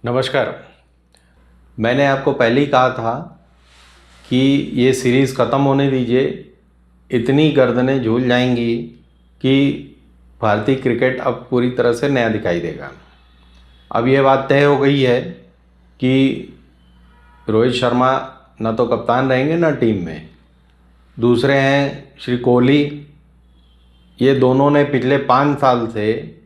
नमस्कार। मैंने आपको पहले ही कहा था कि ये सीरीज़ ख़त्म होने दीजिए, इतनी गर्दनें झूल जाएंगी कि भारतीय क्रिकेट अब पूरी तरह से नया दिखाई देगा। अब ये बात तय हो गई है कि रोहित शर्मा न तो कप्तान रहेंगे न टीम में। दूसरे हैं श्री कोहली। ये दोनों ने पिछले 5 साल से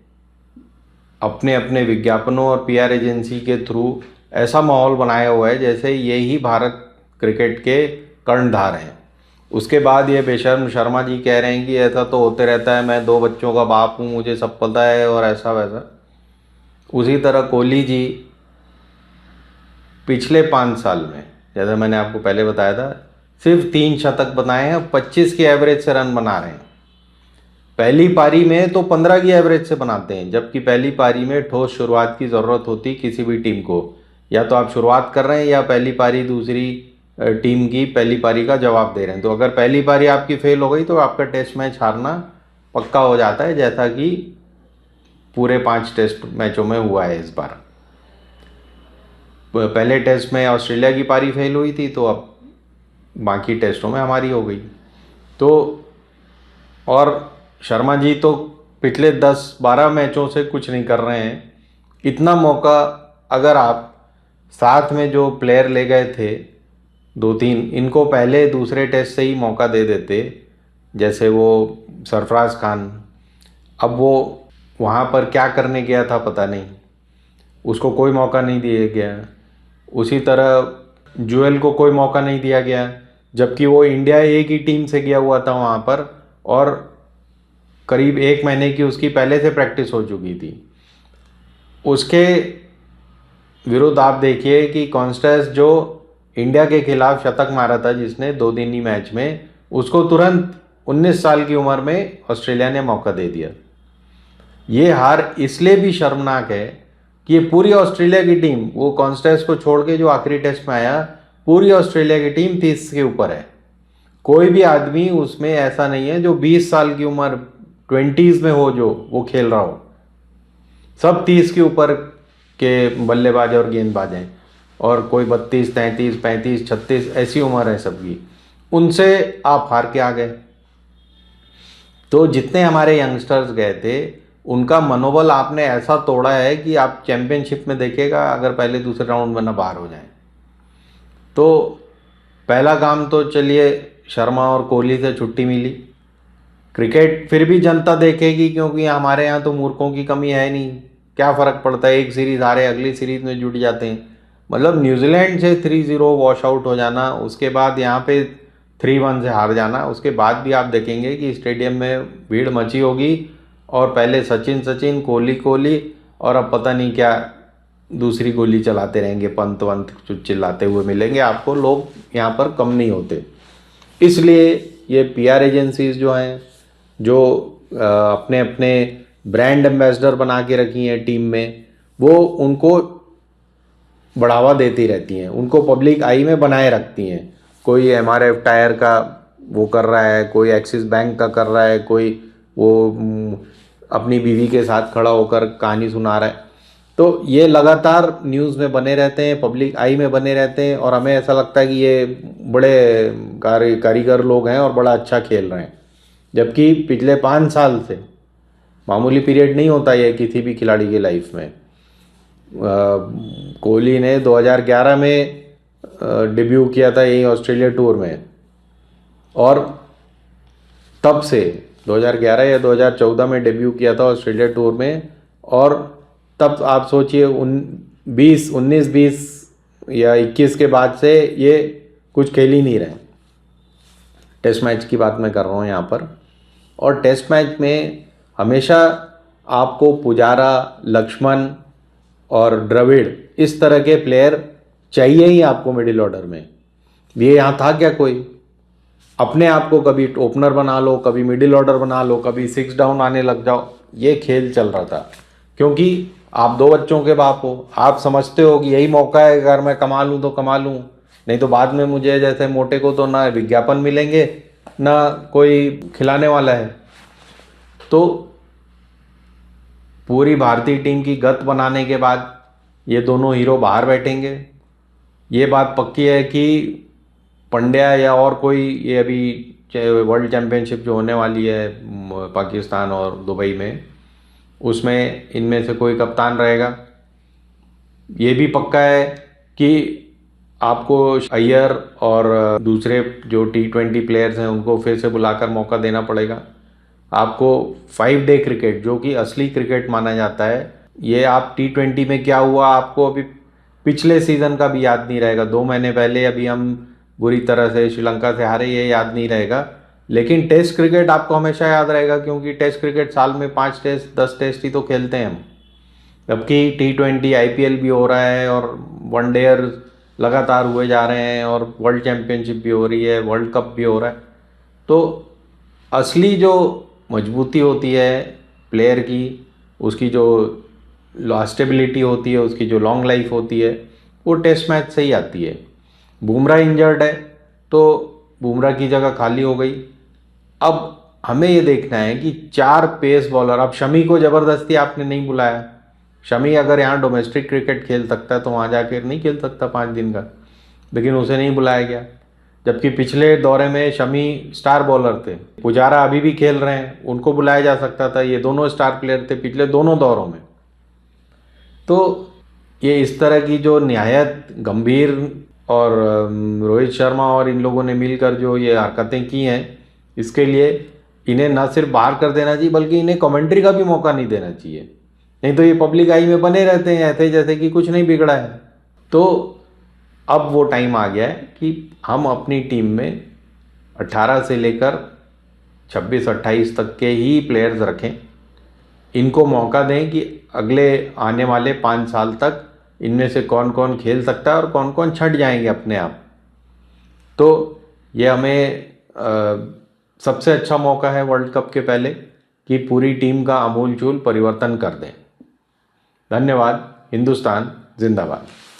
अपने अपने विज्ञापनों और पीआर एजेंसी के थ्रू ऐसा माहौल बनाया हुआ है जैसे ये ही भारत क्रिकेट के कर्णधार हैं। उसके बाद ये बेशर्म शर्मा जी कह रहे हैं कि ऐसा तो होते रहता है, मैं 2 बच्चों का बाप हूँ, मुझे सब पता है और ऐसा वैसा। उसी तरह कोहली जी पिछले 5 साल में, जैसा मैंने आपको पहले बताया था, सिर्फ 3 शतक बनाए हैं, 25 के एवरेज से रन बना रहे हैं। पहली पारी में तो 15 की एवरेज से बनाते हैं, जबकि पहली पारी में ठोस शुरुआत की ज़रूरत होती किसी भी टीम को। या तो आप शुरुआत कर रहे हैं या पहली पारी दूसरी टीम की पहली पारी का जवाब दे रहे हैं। तो अगर पहली पारी आपकी फेल हो गई तो आपका टेस्ट मैच हारना पक्का हो जाता है, जैसा कि पूरे 5 टेस्ट मैचों में हुआ है इस बार। पहले टेस्ट में ऑस्ट्रेलिया की पारी फेल हुई थी, तो अब बाकी टेस्टों में हमारी हो गई। तो और शर्मा जी तो पिछले 10-12 मैचों से कुछ नहीं कर रहे हैं। इतना मौका अगर आप साथ में जो प्लेयर ले गए थे 2-3, इनको पहले दूसरे टेस्ट से ही मौका दे देते, जैसे वो सरफराज खान, अब वो वहाँ पर क्या करने गया था पता नहीं, उसको कोई मौका नहीं दिया गया। उसी तरह जुएल को कोई मौका नहीं दिया गया, जबकि वो इंडिया ए की टीम से गया हुआ था वहाँ पर, और करीब 1 महीने की उसकी पहले से प्रैक्टिस हो चुकी थी। उसके विरुद्ध आप देखिए कि कॉन्स्टेंस जो इंडिया के खिलाफ शतक मारा था जिसने 2 दिनी मैच में, उसको तुरंत 19 साल की उम्र में ऑस्ट्रेलिया ने मौका दे दिया। ये हार इसलिए भी शर्मनाक है कि ये पूरी ऑस्ट्रेलिया की टीम, वो कॉन्स्टेंस को छोड़ के जो आखिरी टेस्ट में आया, पूरी ऑस्ट्रेलिया की टीम 30 के ऊपर है। कोई भी आदमी उसमें ऐसा नहीं है जो 20 साल की उम्र 20s में हो जो वो खेल रहा हो। सब 30 के ऊपर के बल्लेबाज और गेंदबाज हैं, और कोई 32, 33, 35, 36 ऐसी उम्र है सबकी। उनसे आप हार के आ गए। तो जितने हमारे यंगस्टर्स गए थे उनका मनोबल आपने ऐसा तोड़ा है कि आप चैंपियनशिप में देखिएगा, अगर पहले दूसरे राउंड में ना बाहर हो जाएं। तो पहला काम तो चलिए शर्मा और कोहली से छुट्टी मिली। क्रिकेट फिर भी जनता देखेगी, क्योंकि हमारे यहाँ तो मूर्खों की कमी है नहीं। क्या फ़र्क पड़ता है, एक सीरीज़ हारे अगली सीरीज़ में जुट जाते हैं। मतलब न्यूजीलैंड से 3-0 वॉश आउट हो जाना, उसके बाद यहाँ पे 3-1 से हार जाना, उसके बाद भी आप देखेंगे कि स्टेडियम में भीड़ मची होगी, और पहले सचिन सचिन, कोहली कोहली, और अब पता नहीं क्या दूसरी गोली चलाते रहेंगे, पंत वंत चिल्लाते हुए मिलेंगे आपको। लोग यहाँ पर कम नहीं होते। इसलिए ये पीआर एजेंसीज जो हैं, जो अपने अपने ब्रांड एम्बेसडर बना के रखी हैं टीम में, वो उनको बढ़ावा देती रहती हैं, उनको पब्लिक आई में बनाए रखती हैं। कोई एमआरएफ टायर का वो कर रहा है, कोई एक्सिस बैंक का कर रहा है, कोई वो अपनी बीवी के साथ खड़ा होकर कहानी सुना रहा है। तो ये लगातार न्यूज़ में बने रहते हैं, पब्लिक आई में बने रहते हैं, और हमें ऐसा लगता है कि ये बड़े कारीगर लोग हैं और बड़ा अच्छा खेल रहे हैं। जबकि पिछले 5 साल से मामूली पीरियड नहीं होता ये किसी भी खिलाड़ी की लाइफ में। कोहली ने 2011 में डेब्यू किया था यही ऑस्ट्रेलिया टूर में, और तब से 2011 या 2014 में डेब्यू किया था ऑस्ट्रेलिया टूर में, और तब आप सोचिए 19-20 या 21 के बाद से ये कुछ खेल ही नहीं रहे। टेस्ट मैच की बात मैं कर रहा हूँ यहाँ पर। और टेस्ट मैच में हमेशा आपको पुजारा, लक्ष्मण और द्रविड़, इस तरह के प्लेयर चाहिए ही आपको मिडिल ऑर्डर में। ये यहाँ था क्या कोई? अपने आप को कभी ओपनर बना लो, कभी मिडिल ऑर्डर बना लो, कभी 6 डाउन आने लग जाओ, ये खेल चल रहा था। क्योंकि आप 2 बच्चों के बाप हो, आप समझते हो कि यही मौका है, अगर मैं कमा लूँ तो कमा लूँ, नहीं तो बाद में मुझे जैसे मोटे को तो ना विज्ञापन मिलेंगे ना कोई खिलाने वाला है। तो पूरी भारतीय टीम की गत बनाने के बाद ये दोनों हीरो बाहर बैठेंगे। ये बात पक्की है कि पंड्या या और कोई, ये अभी वर्ल्ड चैम्पियनशिप जो होने वाली है पाकिस्तान और दुबई में, उसमें इनमें से कोई कप्तान रहेगा। ये भी पक्का है कि आपको अय्यर और दूसरे जो T20 प्लेयर्स हैं उनको फिर से बुलाकर मौका देना पड़ेगा। आपको 5 डे क्रिकेट, जो कि असली क्रिकेट माना जाता है, ये आप T20 में क्या हुआ आपको अभी पिछले सीज़न का भी याद नहीं रहेगा। 2 महीने पहले अभी हम बुरी तरह से श्रीलंका से हारे, ये याद नहीं रहेगा। लेकिन टेस्ट क्रिकेट आपको हमेशा याद रहेगा, क्योंकि टेस्ट क्रिकेट साल में 5 टेस्ट 10 टेस्ट ही तो खेलते हैं हम। जबकि T20 IPL भी हो रहा है और वनडेयर लगातार हुए जा रहे हैं और वर्ल्ड चैम्पियनशिप भी हो रही है, वर्ल्ड कप भी हो रहा है। तो असली जो मजबूती होती है प्लेयर की, उसकी जो लास्टेबिलिटी होती है, उसकी जो लॉन्ग लाइफ होती है, वो टेस्ट मैच से ही आती है। बुमराह इंजर्ड है तो बुमराह की जगह खाली हो गई। अब हमें ये देखना है कि 4 पेस बॉलर, अब शमी को ज़बरदस्ती आपने नहीं बुलाया। शमी अगर यहाँ डोमेस्टिक क्रिकेट खेल सकता है तो वहाँ जाकर नहीं खेल सकता 5 दिन का, लेकिन उसे नहीं बुलाया गया। जबकि पिछले दौरे में शमी स्टार बॉलर थे, पुजारा अभी भी खेल रहे हैं, उनको बुलाया जा सकता था। ये दोनों स्टार प्लेयर थे पिछले दोनों दौरों में। तो ये इस तरह की जो निहायत गंभीर और रोहित शर्मा और इन लोगों ने मिलकर जो ये हरकतें की हैं, इसके लिए इन्हें ना सिर्फ बाहर कर देना चाहिए बल्कि इन्हें कमेंट्री का भी मौका नहीं देना चाहिए। नहीं तो ये पब्लिक आई में बने रहते हैं ऐसे जैसे कि कुछ नहीं बिगड़ा है। तो अब वो टाइम आ गया है कि हम अपनी टीम में 18 से लेकर 26-28 तक के ही प्लेयर्स रखें। इनको मौका दें कि अगले आने वाले 5 साल तक इनमें से कौन कौन खेल सकता है और कौन कौन छट जाएंगे अपने आप। तो ये हमें सबसे अच्छा मौका है वर्ल्ड कप के पहले कि पूरी टीम का आमूल चूल परिवर्तन कर दें। धन्यवाद। हिंदुस्तान जिंदाबाद।